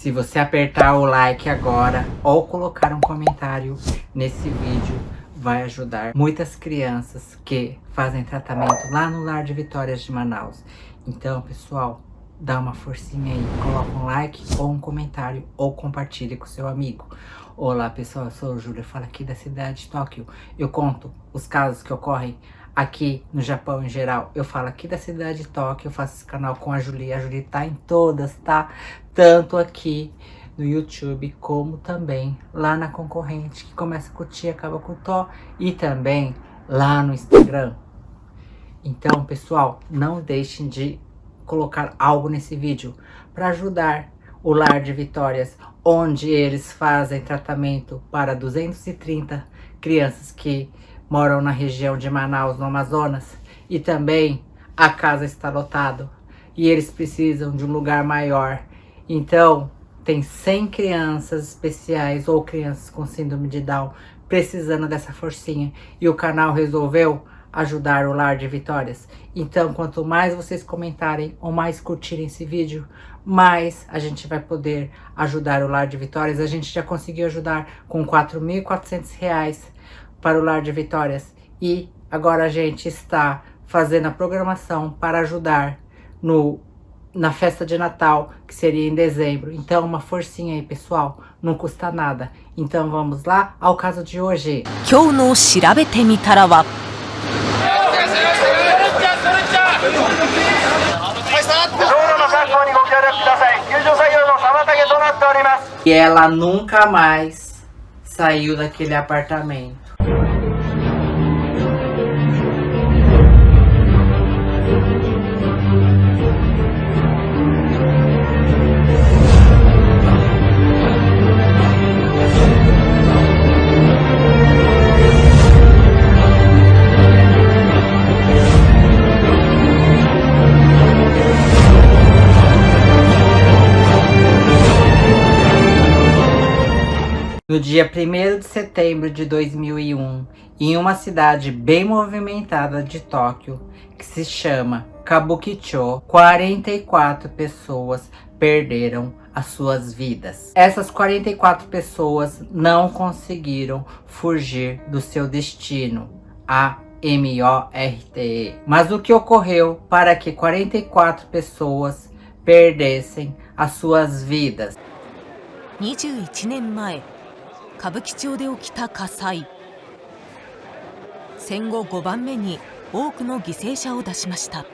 Se você apertar o like agora ou colocar um comentário nesse vídeo, vai ajudar muitas crianças que fazem tratamento lá no Lar de Vitórias de Manaus. Então, pessoal, dá uma forcinha aí, coloca um like ou um comentário ou compartilhe com seu amigo. Olá, pessoal, eu sou a Júlia, falo aqui da cidade de Tóquio. Eu conto os casos que ocorrem aqui no Japão em geral. Eu falo aqui da cidade de Tóquio, eu faço esse canal com a Julie tá em todas, tá? Tanto aqui no YouTube, como também lá na concorrente, que começa com o T e acaba com o Tó, e também lá no Instagram. Então, pessoal, não deixem de colocar algo nesse vídeo para ajudar o Lar de Vitórias, onde eles fazem tratamento para 230 crianças que moram na região de Manaus, no Amazonas, e também a casa está lotada e eles precisam de um lugar maior. Então, tem 100 crianças especiais ou crianças com síndrome de Down precisando dessa forcinha. E o canal resolveu ajudar o Lar de Vitórias. Então, quanto mais vocês comentarem ou mais curtirem esse vídeo, mais a gente vai poder ajudar o Lar de Vitórias. A gente já conseguiu ajudar com R$ 4.400 para o Lar de Vitórias. E agora a gente está fazendo a programação para ajudar na festa de Natal, que seria em dezembro. Então, uma forcinha aí, pessoal, não custa nada. Então, vamos lá ao caso de hoje. E ela nunca mais saiu daquele apartamento. No dia 1º de setembro de 2001, em uma cidade bem movimentada de Tóquio, que se chama Kabukicho, 44 pessoas perderam as suas vidas. Essas 44 pessoas não conseguiram fugir do seu destino, a MORTE. Mas o que ocorreu para que 44 pessoas perdessem as suas vidas? 21年前、歌舞伎町で起きた火災。戦後5番目に多くの犠牲者を出しました。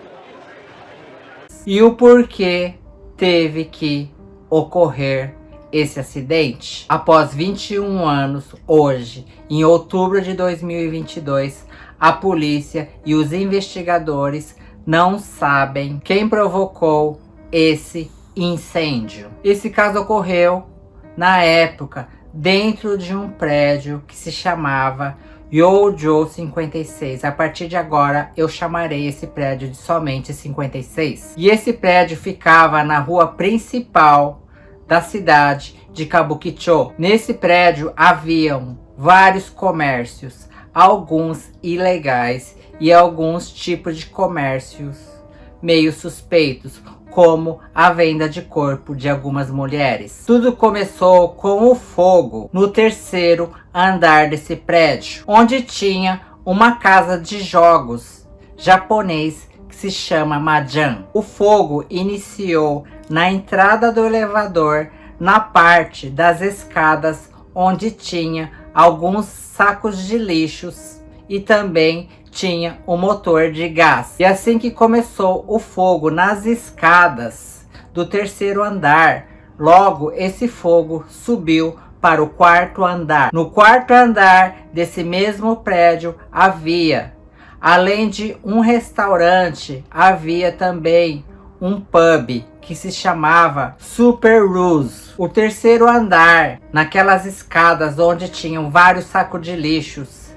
E o porquê teve que ocorrer esse acidente? Após 21 anos, hoje, em outubro de 2022, a polícia e os investigadores não sabem quem provocou esse incêndio. Esse caso ocorreu na época dentro de um prédio que se chamava Yojo 56. A partir de agora eu chamarei esse prédio de somente 56. E esse prédio ficava na rua principal da cidade de Kabukicho. Nesse prédio haviam vários comércios, alguns ilegais e alguns tipos de comércios meio suspeitos, como a venda de corpo de algumas mulheres. Tudo começou com o fogo no 3º andar desse prédio, onde tinha uma casa de jogos japonês que se chama Mahjong. O fogo iniciou na entrada do elevador, na parte das escadas onde tinha alguns sacos de lixos e também tinha um motor de gás. E assim que começou o fogo nas escadas do 3º andar, logo esse fogo subiu para o 4º andar. No 4º andar desse mesmo prédio havia, além de um restaurante, havia também um pub que se chamava Super Rose. O 3º andar, naquelas escadas onde tinham vários sacos de lixos,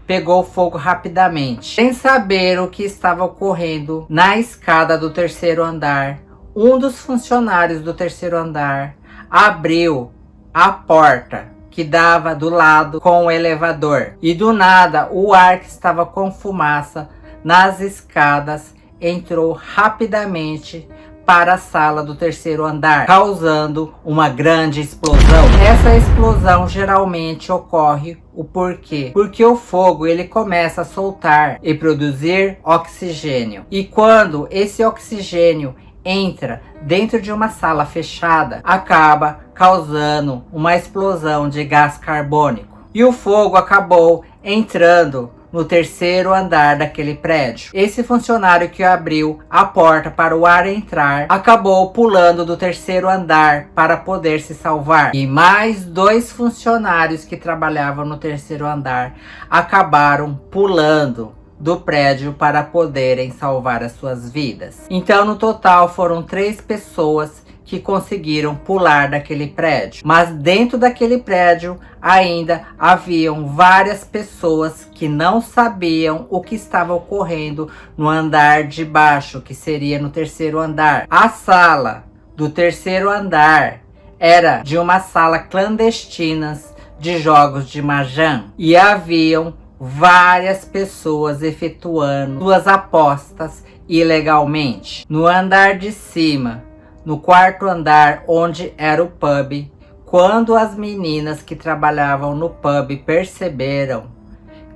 pegou fogo rapidamente. Sem saber o que estava ocorrendo na escada do 3º andar, um dos funcionários do 3º andar abriu a porta que dava do lado com o elevador. E do nada, o ar que estava com fumaça nas escadas entrou rapidamente para a sala do terceiro andar, causando uma grande explosão. Essa explosão geralmente ocorre o porquê? Porque o fogo ele começa a soltar e produzir oxigênio. E quando esse oxigênio entra dentro de uma sala fechada, acaba causando uma explosão de gás carbônico. E o fogo acabou entrando no terceiro andar daquele prédio. Esse funcionário que abriu a porta para o ar entrar, acabou pulando do terceiro andar para poder se salvar. E mais 2 funcionários que trabalhavam no terceiro andar acabaram pulando do prédio para poderem salvar as suas vidas. Então, no total, foram 3 pessoas que conseguiram pular daquele prédio. Mas dentro daquele prédio ainda haviam várias pessoas que não sabiam o que estava ocorrendo no andar de baixo, que seria no terceiro andar. A sala do terceiro andar era de uma sala clandestina de jogos de mahjong e haviam várias pessoas efetuando suas apostas ilegalmente. No andar de cima, no quarto andar onde era o pub, quando as meninas que trabalhavam no pub perceberam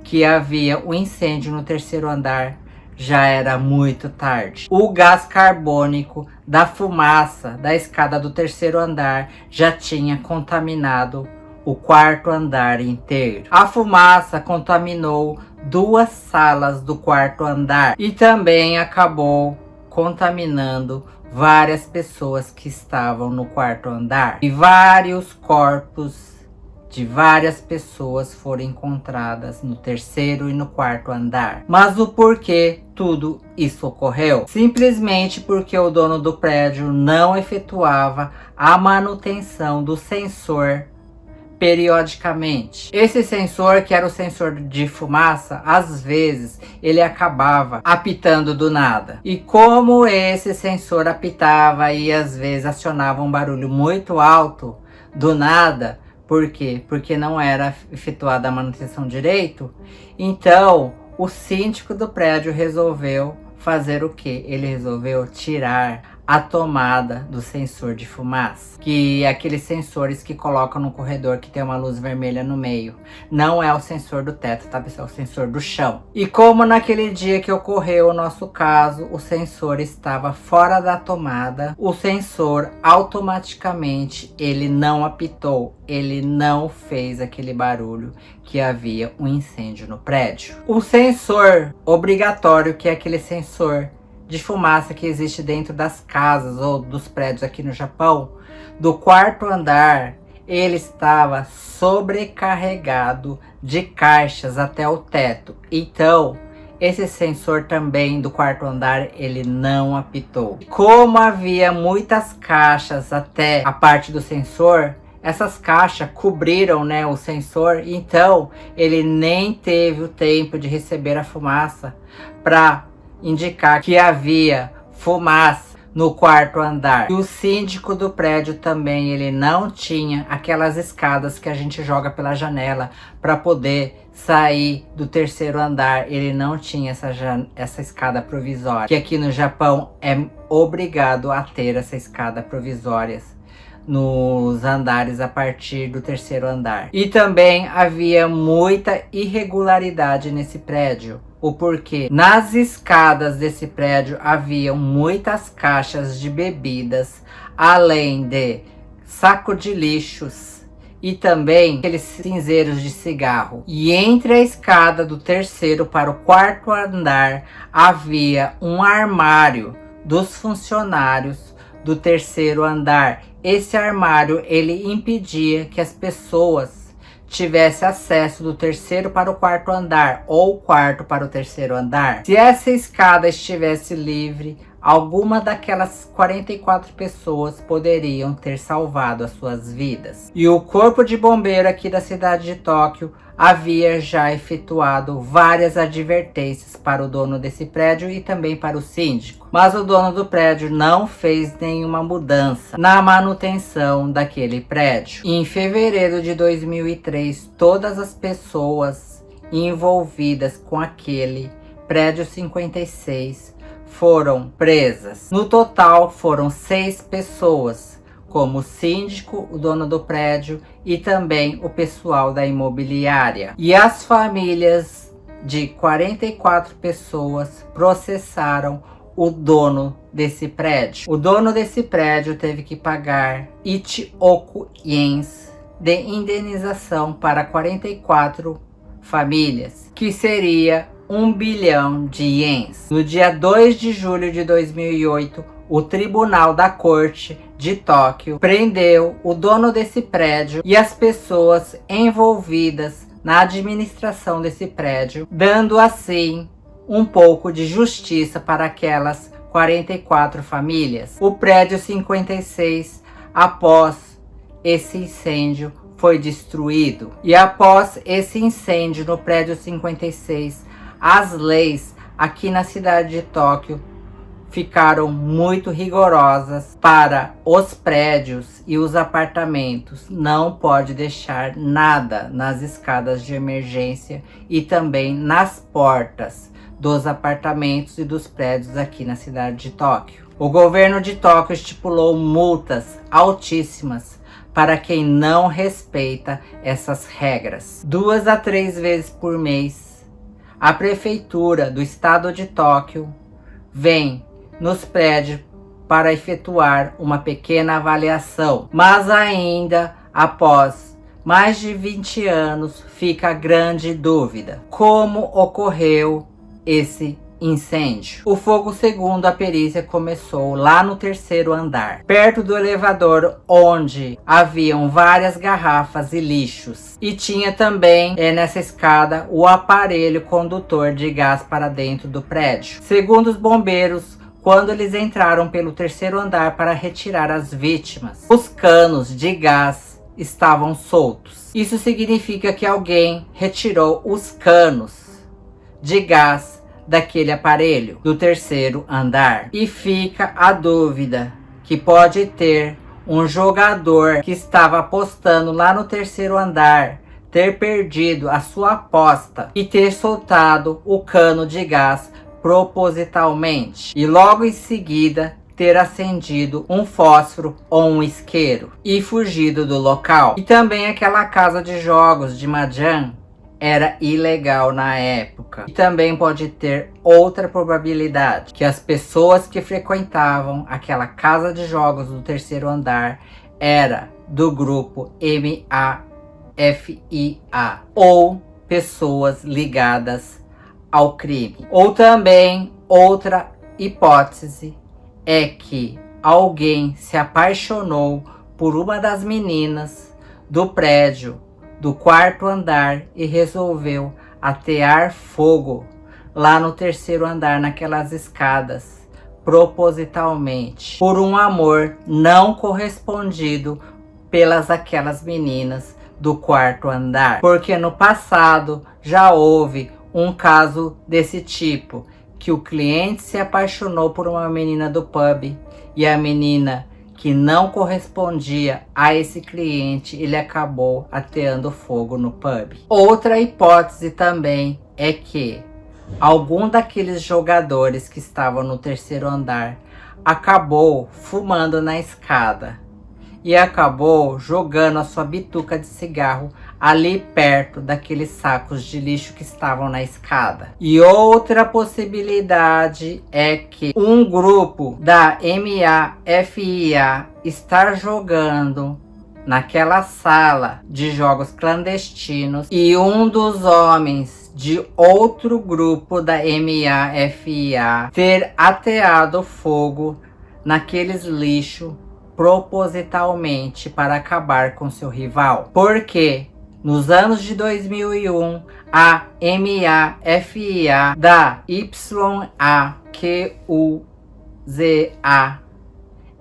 que havia um incêndio no terceiro andar, já era muito tarde. O gás carbônico da fumaça da escada do terceiro andar já tinha contaminado o quarto andar inteiro. A fumaça contaminou 2 salas do quarto andar e também acabou contaminando várias pessoas que estavam no quarto andar. E vários corpos de várias pessoas foram encontradas no terceiro e no quarto andar. Mas o porquê tudo isso ocorreu? Simplesmente porque o dono do prédio não efetuava a manutenção do sensor periodicamente. Esse sensor, que era o sensor de fumaça, às vezes ele acabava apitando do nada. E como esse sensor apitava e às vezes acionava um barulho muito alto do nada, por quê? Porque não era efetuada a manutenção direito. Então o síndico do prédio resolveu fazer o quê? Ele resolveu tirar a tomada do sensor de fumaça, que é aqueles sensores que colocam no corredor que tem uma luz vermelha no meio. Não é o sensor do teto, tá, pessoal? É o sensor do chão. E como naquele dia que ocorreu o nosso caso, o sensor estava fora da tomada, o sensor automaticamente ele não apitou, ele não fez aquele barulho que havia um incêndio no prédio. O sensor obrigatório, que é aquele sensor de fumaça que existe dentro das casas ou dos prédios aqui no Japão, do quarto andar, ele estava sobrecarregado de caixas até o teto. Então, esse sensor também do quarto andar, ele não apitou. Como havia muitas caixas até a parte do sensor, essas caixas cobriram, né, o sensor, então ele nem teve o tempo de receber a fumaça para indicar que havia fumaça no quarto andar. E o síndico do prédio também, ele não tinha aquelas escadas que a gente joga pela janela para poder sair do terceiro andar. Ele não tinha essa escada provisória, que aqui no Japão é obrigado a ter essa escada provisória nos andares a partir do terceiro andar. E também havia muita irregularidade nesse prédio. O porquê? Nas escadas desse prédio haviam muitas caixas de bebidas, além de saco de lixos e também aqueles cinzeiros de cigarro. E entre a escada do terceiro para o quarto andar havia um armário dos funcionários do terceiro andar. Esse armário ele impedia que as pessoas tivesse acesso do terceiro para o quarto andar ou quarto para o terceiro andar. Se essa escada estivesse livre, alguma daquelas 44 pessoas poderiam ter salvado as suas vidas. E o corpo de bombeiro aqui da cidade de Tóquio havia já efetuado várias advertências para o dono desse prédio e também para o síndico. Mas o dono do prédio não fez nenhuma mudança na manutenção daquele prédio. Em fevereiro de 2003, todas as pessoas envolvidas com aquele prédio 56 foram presas. No total, foram 6 pessoas, como o síndico, o dono do prédio e também o pessoal da imobiliária. E as famílias de 44 pessoas processaram o dono desse prédio. O dono desse prédio teve que pagar 1 oku iens de indenização para 44 famílias, que seria 1 bilhão de ienes. No dia 2 de julho de 2008, o Tribunal da Corte de Tóquio prendeu o dono desse prédio e as pessoas envolvidas na administração desse prédio, dando assim um pouco de justiça para aquelas 44 famílias. O prédio 56, após esse incêndio, foi destruído. E após esse incêndio no prédio 56, as leis aqui na cidade de Tóquio ficaram muito rigorosas para os prédios e os apartamentos. Não pode deixar nada nas escadas de emergência e também nas portas dos apartamentos e dos prédios aqui na cidade de Tóquio. O governo de Tóquio estipulou multas altíssimas para quem não respeita essas regras. 2 a 3 vezes por mês, a prefeitura do estado de Tóquio vem nos prédios para efetuar uma pequena avaliação, mas ainda após mais de 20 anos fica a grande dúvida: como ocorreu esse incêndio? O fogo, segundo a perícia, começou lá no 3º andar, perto do elevador, onde haviam várias garrafas e lixos, e tinha também nessa escada o aparelho condutor de gás para dentro do prédio. Segundo os bombeiros, quando eles entraram pelo 3º andar para retirar as vítimas, os canos de gás estavam soltos. Isso significa que alguém retirou os canos de gás daquele aparelho do 3º andar. E fica a dúvida que pode ter um jogador que estava apostando lá no 3º andar ter perdido a sua aposta e ter soltado o cano de gás propositalmente, e logo em seguida ter acendido um fósforo ou um isqueiro e fugido do local. E também aquela casa de jogos de Mahjong era ilegal na época. E também pode ter outra probabilidade, que as pessoas que frequentavam aquela casa de jogos do 3º andar era do grupo MAFIA ou pessoas ligadas ao crime. Ou também outra hipótese é que alguém se apaixonou por uma das meninas do prédio do 4º andar e resolveu atear fogo lá no 3º andar, naquelas escadas, propositalmente, por um amor não correspondido pelas aquelas meninas do 4º andar. Porque no passado já houve um caso desse tipo, que o cliente se apaixonou por uma menina do pub e a menina que não correspondia a esse cliente, ele acabou ateando fogo no pub. Outra hipótese também é que algum daqueles jogadores que estavam no 3º andar acabou fumando na escada e acabou jogando a sua bituca de cigarro ali perto daqueles sacos de lixo que estavam na escada. E outra possibilidade é que um grupo da MAFIA está jogando naquela sala de jogos clandestinos e um dos homens de outro grupo da MAFIA ter ateado fogo naqueles lixos propositalmente para acabar com seu rival. Porque nos anos de 2001, a MAFIA da YAQUZA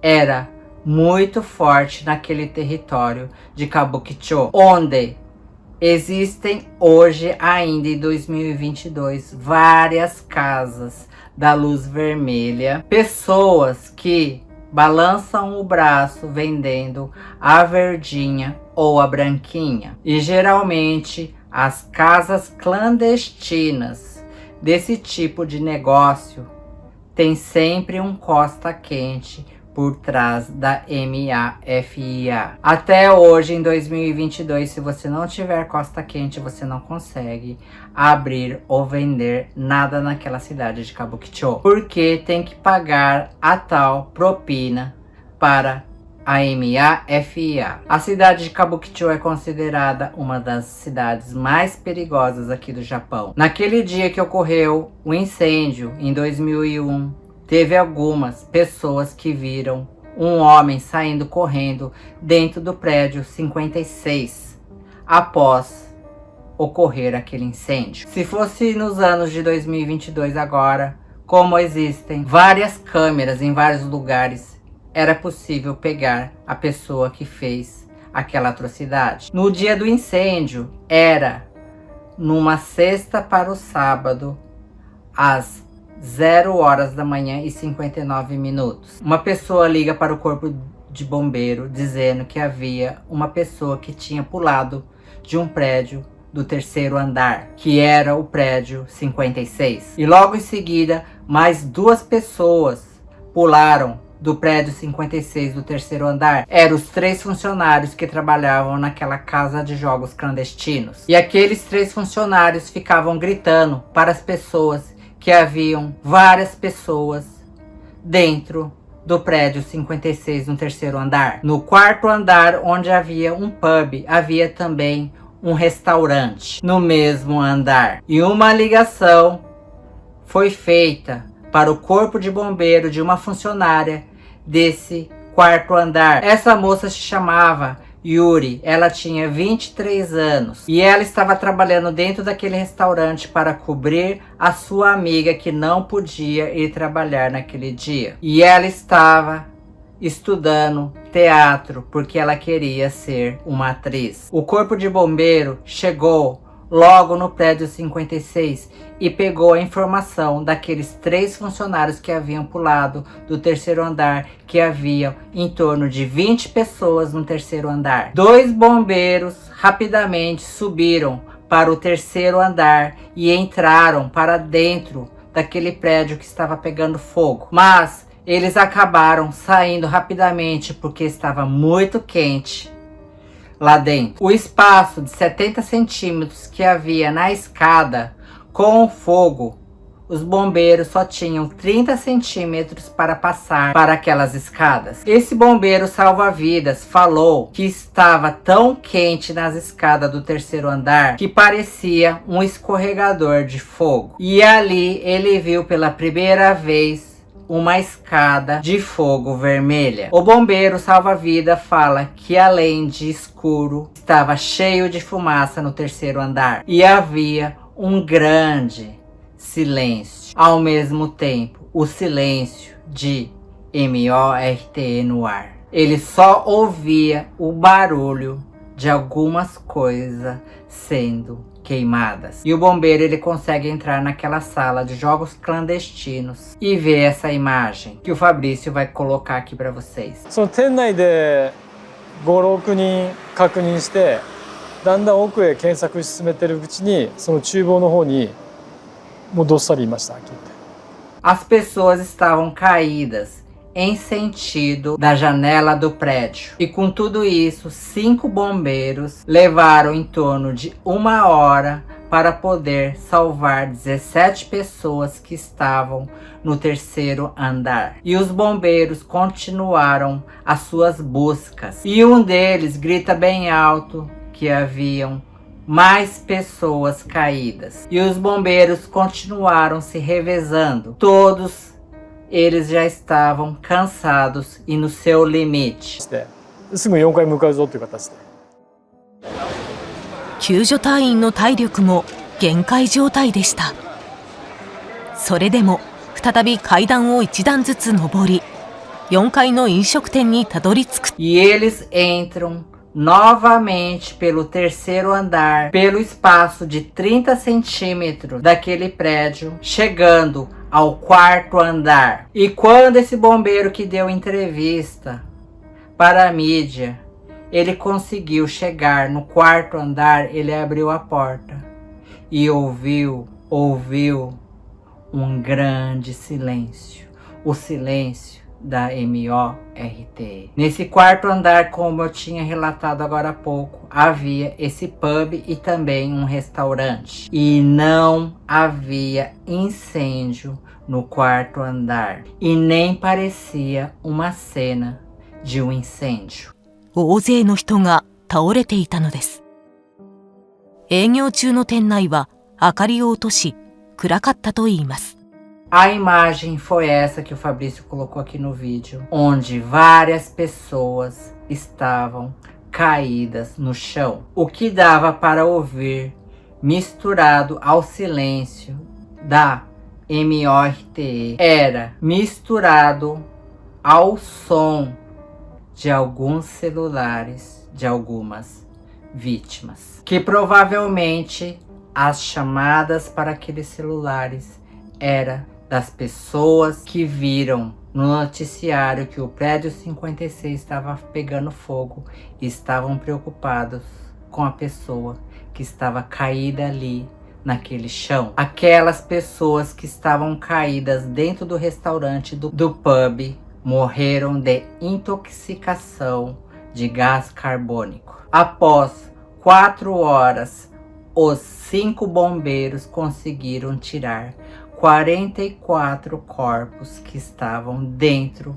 era muito forte naquele território de Kabukicho, onde existem hoje, ainda em 2022, várias casas da luz vermelha, pessoas que balançam o braço vendendo a verdinha ou a branquinha. E geralmente as casas clandestinas desse tipo de negócio tem sempre um costa quente por trás da MAFIA. Até hoje, em 2022, se você não tiver costa quente, você não consegue abrir ou vender nada naquela cidade de Kabukicho, porque tem que pagar a tal propina para a MAFIA. A cidade de Kabukicho é considerada uma das cidades mais perigosas aqui do Japão. Naquele dia que ocorreu o incêndio, em 2001, teve algumas pessoas que viram um homem saindo correndo dentro do prédio 56 após ocorrer aquele incêndio. Se fosse nos anos de 2022 agora, como existem várias câmeras em vários lugares, era possível pegar a pessoa que fez aquela atrocidade. No dia do incêndio, era numa sexta para o sábado, às 0 horas da manhã e 59 minutos. Uma pessoa liga para o corpo de bombeiro dizendo que havia uma pessoa que tinha pulado de um prédio do 3º andar, que era o prédio 56. E logo em seguida, mais 2 pessoas pularam do prédio 56 do 3º andar. Eram os 3 funcionários que trabalhavam naquela casa de jogos clandestinos. E aqueles 3 funcionários ficavam gritando para as pessoas que haviam várias pessoas dentro do prédio 56 no 3º andar. No 4º andar, onde havia um pub, havia também um restaurante no mesmo andar. E uma ligação foi feita para o corpo de bombeiro de uma funcionária desse 4º andar. Essa moça se chamava Yuri, ela tinha 23 anos e ela estava trabalhando dentro daquele restaurante para cobrir a sua amiga que não podia ir trabalhar naquele dia. E ela estava estudando teatro porque ela queria ser uma atriz. O corpo de bombeiro chegou logo no prédio 56 e pegou a informação daqueles 3 funcionários que haviam pulado do 3º andar, que haviam em torno de 20 pessoas no 3º andar. 2 bombeiros rapidamente subiram para o 3º andar e entraram para dentro daquele prédio que estava pegando fogo. Mas eles acabaram saindo rapidamente porque estava muito quente lá dentro. O espaço de 70 centímetros que havia na escada com o fogo, os bombeiros só tinham 30 centímetros para passar para aquelas escadas. Esse bombeiro salva-vidas falou que estava tão quente nas escadas do 3º andar que parecia um escorregador de fogo. E ali ele viu pela primeira vez uma escada de fogo vermelha. O bombeiro salva-vida fala que além de escuro, estava cheio de fumaça no 3º andar e havia um grande silêncio. Ao mesmo tempo, o silêncio de MORTE no ar. Ele só ouvia o barulho de algumas coisas sendo queimadas. E o bombeiro ele consegue entrar naquela sala de jogos clandestinos e ver essa imagem que o Fabrício vai colocar aqui para vocês. その店内で5、6人確認して、だんだん奥へ検索し進めてるうちに、その厨房の方にもうどっさりいました。 As pessoas estavam caídas em sentido da janela do prédio. E com tudo isso, 5 bombeiros levaram em torno de 1 hora para poder salvar 17 pessoas que estavam no 3º andar. E os bombeiros continuaram as suas buscas. E um deles grita bem alto que haviam mais pessoas caídas. E os bombeiros continuaram se revezando. Todos eles já estavam cansados e no seu limite. すぐ4階向かうぞという形で。救助隊員の体力も限界状態でした。それでも再び階段を1段ずつ上り、4階の飲食店にたどり着く。E eles entram novamente pelo 3º andar, pelo espaço de 30 centímetros daquele prédio, chegando ao 4º andar. E quando esse bombeiro que deu entrevista para a mídia, ele conseguiu chegar no 4º andar, ele abriu a porta e ouviu um grande silêncio. o silêncio da MORTE. Nesse quarto andar, como eu tinha relatado agora há pouco, havia esse pub e também um restaurante. E não havia incêndio no quarto andar. E nem parecia uma cena de um incêndio. 大勢の人が倒れていたのです。営業中の店内は明かりを落とし、暗かったといいます。A imagem foi essa que o Fabrício colocou aqui no vídeo, onde várias pessoas estavam caídas no chão. O que dava para ouvir, misturado ao silêncio da MORTE, era misturado ao som de alguns celulares de algumas vítimas, que provavelmente as chamadas para aqueles celulares era das pessoas que viram no noticiário que o prédio 56 estava pegando fogo e estavam preocupados com a pessoa que estava caída ali naquele chão. Aquelas pessoas que estavam caídas dentro do restaurante do pub morreram de intoxicação de gás carbônico. Após 4 horas, os 5 bombeiros conseguiram tirar 44 corpos que estavam dentro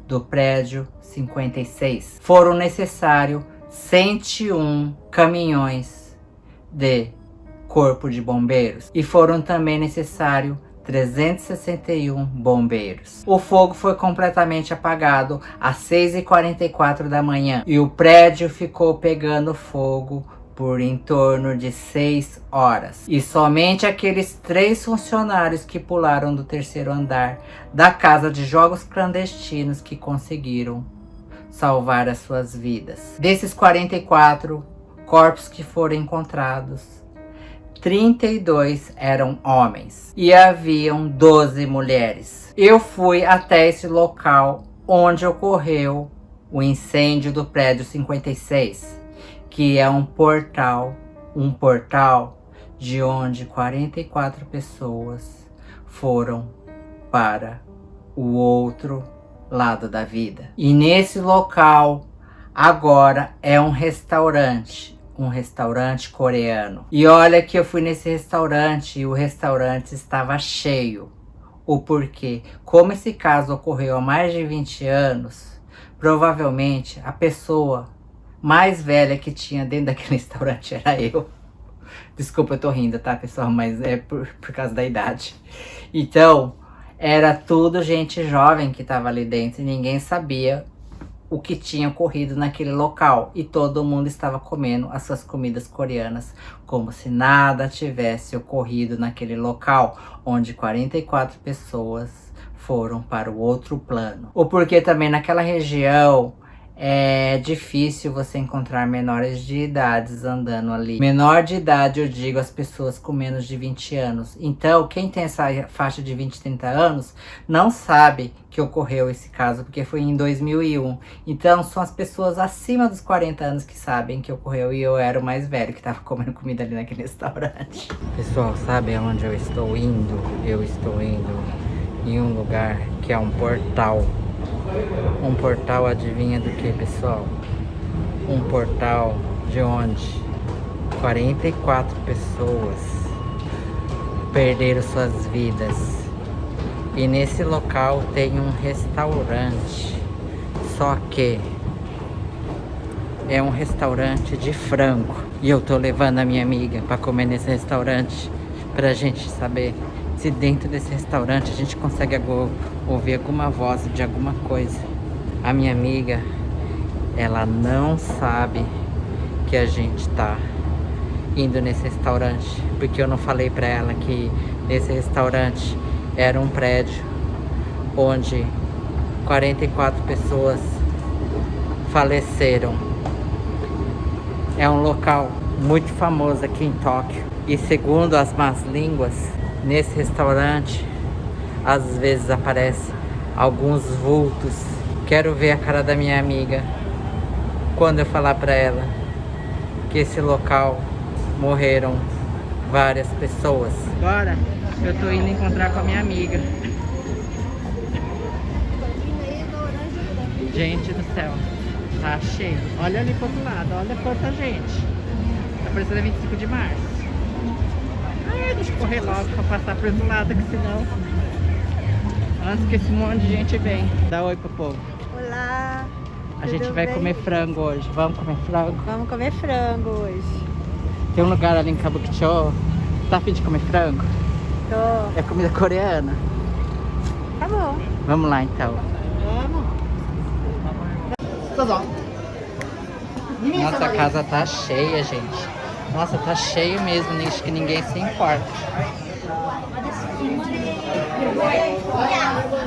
do prédio 56. Foram necessários 101 caminhões de corpo de bombeiros e foram também necessários 361 bombeiros. O fogo foi completamente apagado às 6h44 da manhã e o prédio ficou pegando fogo por em torno de 6 horas. E somente aqueles 3 funcionários que pularam do 3º andar da casa de jogos clandestinos que conseguiram salvar as suas vidas. Desses 44 corpos que foram encontrados, 32 eram homens e haviam 12 mulheres. Eu fui até esse local onde ocorreu o incêndio do prédio 56, que é um portal de onde 44 pessoas foram para o outro lado da vida. E nesse local agora é um restaurante coreano. E olha que eu fui nesse restaurante e o restaurante estava cheio. O porquê? Como esse caso ocorreu há mais de 20 anos, provavelmente a pessoa mais velha que tinha dentro daquele restaurante era eu. Desculpa, eu tô rindo, tá, pessoal? Mas é por causa da idade. Então, era tudo gente jovem que tava ali dentro e ninguém sabia o que tinha ocorrido naquele local. E todo mundo estava comendo as suas comidas coreanas como se nada tivesse ocorrido naquele local, onde 44 pessoas foram para o outro plano. O porquê também naquela região é difícil você encontrar menores de idades andando ali. Menor de idade, eu digo, as pessoas com menos de 20 anos. Então, quem tem essa faixa de 20, 30 anos, não sabe que ocorreu esse caso, porque foi em 2001. Então, são as pessoas acima dos 40 anos que sabem que ocorreu, e eu era o mais velho que estava comendo comida ali naquele restaurante. Pessoal, sabe aonde eu estou indo? Eu estou indo em um lugar que é um portal. Um portal, adivinha do que, pessoal? Um portal de onde 44 pessoas perderam suas vidas. E nesse local tem um restaurante. Só que é um restaurante de frango. E eu tô levando a minha amiga para comer nesse restaurante, pra gente saber se dentro desse restaurante a gente consegue ouvir alguma voz de alguma coisa. A minha amiga, ela não sabe que a gente tá indo nesse restaurante, porque eu não falei pra ela que esse restaurante era um prédio onde 44 pessoas faleceram. É um local muito famoso aqui em Tóquio. E segundo as más línguas, nesse restaurante, às vezes aparecem alguns vultos. Quero ver a cara da minha amiga quando eu falar pra ela que esse local morreram várias pessoas. Bora, eu tô indo encontrar com a minha amiga. Gente do céu, tá cheio. Olha ali pro outro lado, olha quanta gente. Tá parecendo 25 de março. Ai, deixa eu correr logo pra passar pro outro lado, que senão... Antes que esse monte de gente vem. Dá oi pro povo. Olá! A gente tudo vai bem? comer frango hoje. Vamos comer frango? Vamos comer frango hoje. Tem um lugar ali em Kabukicho. Tá a fim de comer frango? Tô. É comida coreana. Tá bom. Vamos lá então. Vamos. Nossa, a casa tá cheia, gente. Nossa, tá cheio mesmo. Acho que ninguém se importa.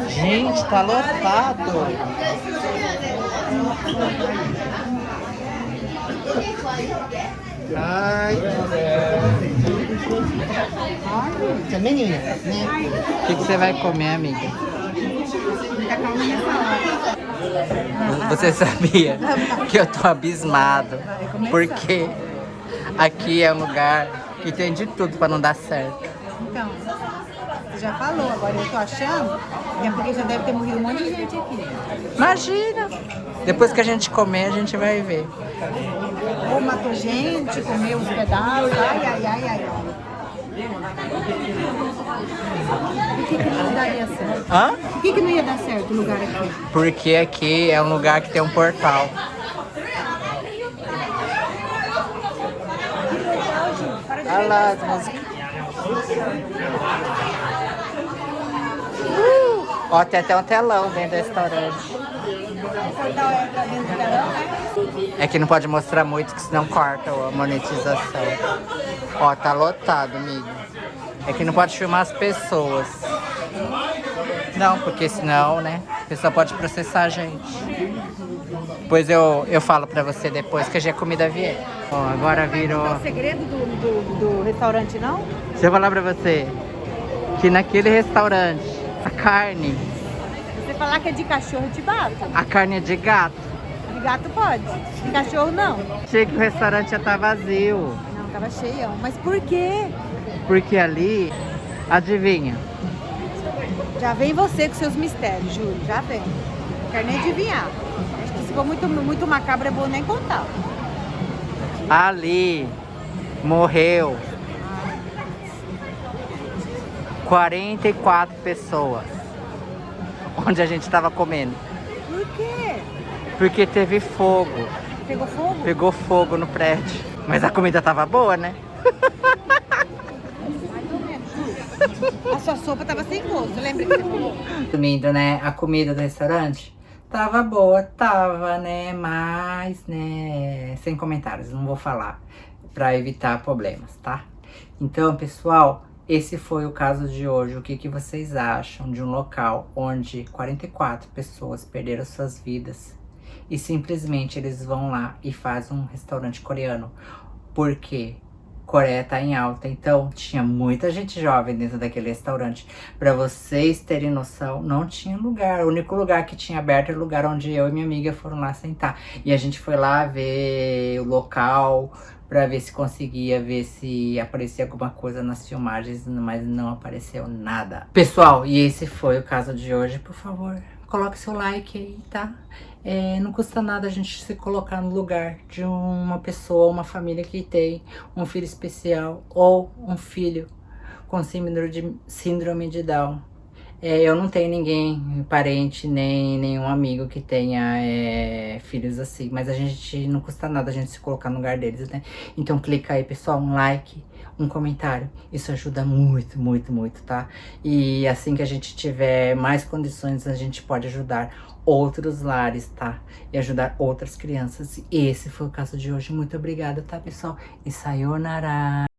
Gente, tá lotado. O que você vai comer, amiga? Você sabia que eu tô abismado? Porque aqui é um lugar que tem de tudo pra não dar certo. Então, você já falou, agora eu tô achando que é porque já deve ter morrido um monte de gente aqui. Imagina! Depois que a gente comer, a gente vai ver. Ou matou gente, comeu os pedaços, ai. Por que não daria certo? Hã? Por que não ia dar certo o lugar aqui? Porque aqui é um lugar que tem um portal. Olha lá as músicas. Ó, tem até um telão dentro do restaurante. É que não pode mostrar muito, que senão corta a monetização. Ó, tá lotado, amigo. É que não pode filmar as pessoas. Não, porque senão, né, a pessoa pode processar a gente. Depois eu falo pra você depois que a comida vier. Ó, agora virou... Não é o segredo do restaurante, não? Deixa eu falar pra você que naquele restaurante, a carne, Você falar que é de cachorro, eu te bato. a carne é de gato. De gato pode, de cachorro não. Achei que o restaurante já tá vazio. Não, tava cheio. Mas por quê? Porque ali, adivinha, Já vem você com seus mistérios, Júlio, já vem. Não quero nem adivinhar. Acho que se for muito macabro, é bom nem contar. ali morreu 44 pessoas onde a gente tava comendo. Por quê? Porque teve fogo, Pegou fogo? pegou fogo no prédio. Mas a comida tava boa, né? Mais ou menos, Júlio. A sua sopa tava sem gosto, lembra que você falou? Resumindo, né, a comida do restaurante tava boa, tava, né, mas, né, sem comentários, não vou falar, pra evitar problemas, tá? Então, pessoal, esse foi o caso de hoje. O que vocês acham de um local onde 44 pessoas perderam suas vidas e simplesmente eles vão lá e fazem um restaurante coreano? Por quê? Coreia tá em alta, então tinha muita gente jovem dentro daquele restaurante. Pra vocês terem noção, não tinha lugar. O único lugar que tinha aberto era o lugar onde eu e minha amiga foram lá sentar. E a gente foi lá ver o local pra ver se conseguia, ver se aparecia alguma coisa nas filmagens, mas não apareceu nada. Pessoal, e esse foi o caso de hoje. Por favor, coloque seu like aí, tá? Não custa nada a gente se colocar no lugar de uma pessoa, uma família que tem um filho especial ou um filho com síndrome de Down. Eu não tenho ninguém, parente, nem nenhum amigo que tenha filhos assim, mas a gente não custa nada a gente se colocar no lugar deles, né? Então clica aí, pessoal, um like, um comentário, isso ajuda muito, muito, muito, tá? E assim que a gente tiver mais condições, a gente pode ajudar outros lares, tá? E ajudar outras crianças. E esse foi o caso de hoje. Muito obrigada, tá, pessoal? E sayonara!